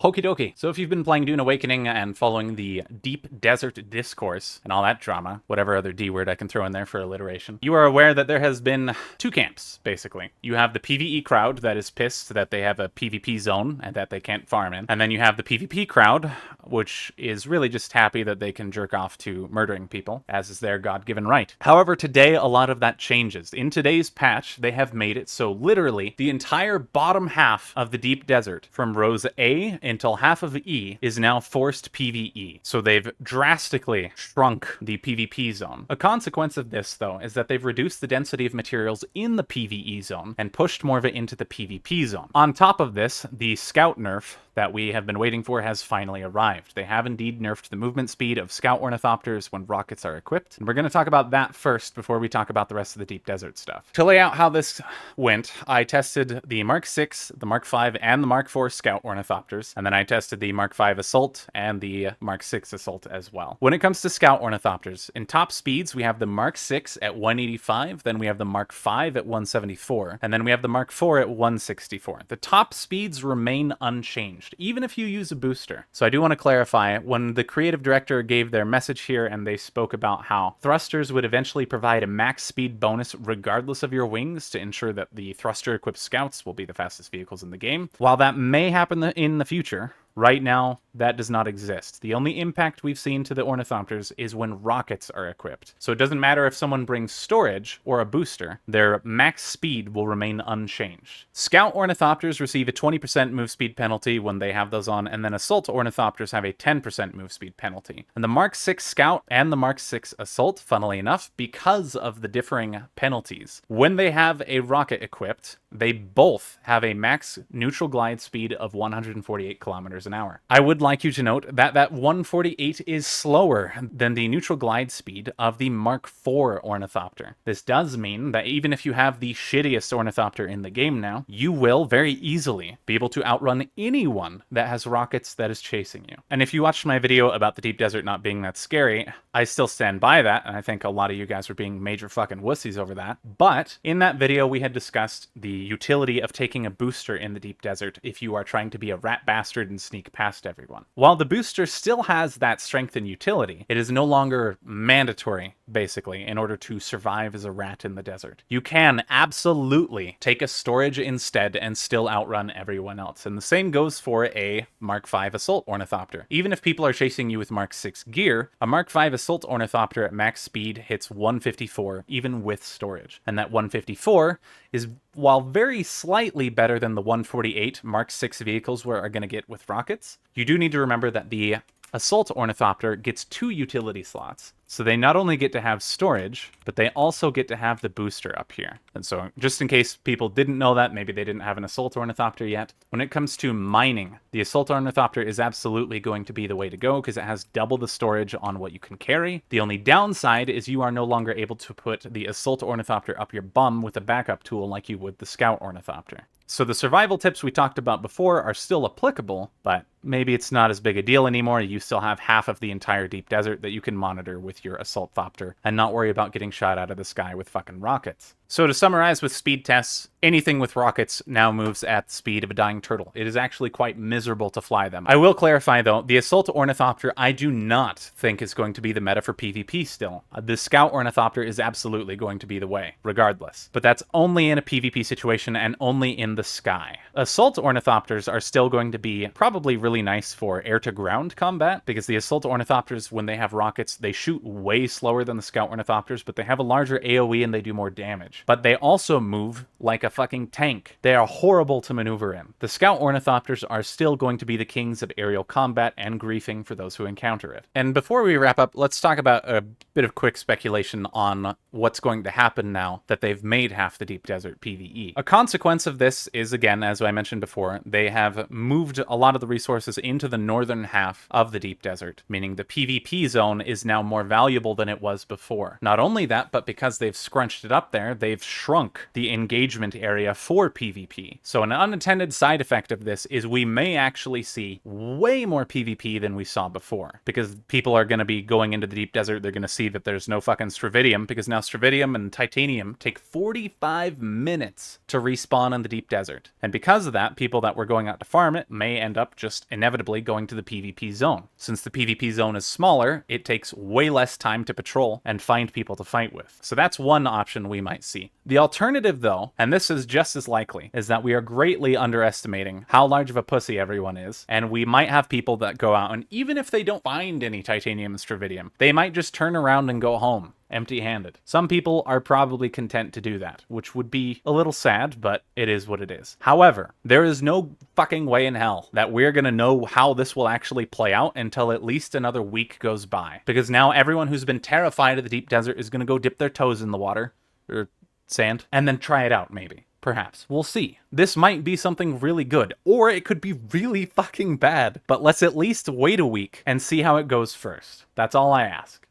Okie dokie. So if you've been playing Dune Awakening and following the deep desert discourse and all that drama, whatever other D word I can throw in there for alliteration, you are aware that there has been two camps, basically. You have the PvE crowd that is pissed that they have a PvP zone and that they can't farm in. And then you have the PvP crowd, which is really just happy that they can jerk off to murdering people, as is their God-given right. However, today a lot of that changes. In today's patch, they have made it so literally the entire bottom half of the deep desert, from rows A until half of E, is now forced PvE. So they've drastically shrunk the PvP zone. A consequence of this, though, is that they've reduced the density of materials in the PvE zone and pushed more of it into the PvP zone. On top of this, the scout nerf that we have been waiting for has finally arrived. They have indeed nerfed the movement speed of scout ornithopters when rockets are equipped, and we're going to talk about that first before we talk about the rest of the deep desert stuff. To lay out how this went, I tested the Mark 6, the Mark 5, and the Mark 4 scout ornithopters, and then I tested the Mark 5 assault and the Mark 6 assault as well. When it comes to scout ornithopters, in top speeds we have the Mark 6 at 185, then we have the Mark 5 at 174, and then we have the Mark 4 at 164. The top speeds remain unchanged, even if you use a booster. So I do want to clarify, when the creative director gave their message here and they spoke about how thrusters would eventually provide a max speed bonus regardless of your wings to ensure that the thruster equipped scouts will be the fastest vehicles in the game, while that may happen in the future, right now, that does not exist. The only impact we've seen to the Ornithopters is when rockets are equipped. So it doesn't matter if someone brings storage or a booster, their max speed will remain unchanged. Scout Ornithopters receive a 20% move speed penalty when they have those on, and then Assault Ornithopters have a 10% move speed penalty. And the Mark 6 Scout and the Mark 6 Assault, funnily enough, because of the differing penalties, when they have a rocket equipped, they both have a max neutral glide speed of 148 kilometers an hour. I would like you to note that that 148 is slower than the neutral glide speed of the Mark IV Ornithopter. This does mean that even if you have the shittiest Ornithopter in the game now, you will very easily be able to outrun anyone that has rockets that is chasing you. And if you watched my video about the deep desert not being that scary, I still stand by that, and I think a lot of you guys were being major fucking wussies over that. But in that video, we had discussed the utility of taking a booster in the deep desert if you are trying to be a rat bastard and sneak past everyone. While the booster still has that strength and utility, it is no longer mandatory, basically, in order to survive as a rat in the desert. You can absolutely take a storage instead and still outrun everyone else. And the same goes for a Mark V Assault Ornithopter. Even if people are chasing you with Mark 6 gear, a Mark V Assault Ornithopter at max speed hits 154, even with storage. And that 154 is, while very slightly better than the 148 Mark 6 vehicles are going to get with rockets, you do need to remember that the Assault Ornithopter gets 2 utility slots. So they not only get to have storage, but they also get to have the booster up here. And so just in case people didn't know that, maybe they didn't have an Assault Ornithopter yet, when it comes to mining, the Assault Ornithopter is absolutely going to be the way to go because it has double the storage on what you can carry. The only downside is you are no longer able to put the Assault Ornithopter up your bum with a backup tool like you would the Scout Ornithopter. So the survival tips we talked about before are still applicable, but maybe it's not as big a deal anymore. You still have half of the entire deep desert that you can monitor with your Assault Thopter and not worry about getting shot out of the sky with fucking rockets. So to summarize with speed tests, anything with rockets now moves at the speed of a dying turtle. It is actually quite miserable to fly them. I will clarify though, the Assault Ornithopter I do not think is going to be the meta for PvP still. The Scout Ornithopter is absolutely going to be the way, regardless. But that's only in a PvP situation and only in the sky. Assault Ornithopters are still going to be probably really nice for air-to-ground combat, because the Assault Ornithopters, when they have rockets, they shoot way slower than the Scout Ornithopters, but they have a larger AoE and they do more damage. But they also move like a fucking tank. They are horrible to maneuver in. The Scout Ornithopters are still going to be the kings of aerial combat and griefing for those who encounter it. And before we wrap up, let's talk about a bit of quick speculation on what's going to happen now that they've made half the deep desert PvE. A consequence of this is, again, as I mentioned before, they have moved a lot of the resources into the northern half of the deep desert, meaning the PvP zone is now more valuable than it was before. Not only that, but because they've scrunched it up there, they've shrunk the engagement area for PvP. So an unintended side effect of this is we may actually see way more PvP than we saw before, because people are going to be going into the deep desert, they're going to see that there's no fucking Stravidium, because now Stravidium and Titanium take 45 minutes to respawn in the deep desert. And because of that, people that were going out to farm it may end up just inevitably going to the PvP zone. Since the PvP zone is smaller, it takes way less time to patrol and find people to fight with. So that's one option we might see. The alternative, though, and this is just as likely, is that we are greatly underestimating how large of a pussy everyone is, and we might have people that go out, and even if they don't find any titanium and stravidium, they might just turn around and go home empty-handed. Some people are probably content to do that, which would be a little sad, but it is what it is. However, there is no fucking way in hell that we're gonna know how this will actually play out until at least another week goes by. Because now everyone who's been terrified of the deep desert is gonna go dip their toes in the water, or sand, and then try it out, maybe. Perhaps. We'll see. This might be something really good, or it could be really fucking bad. But let's at least wait a week and see how it goes first. That's all I ask.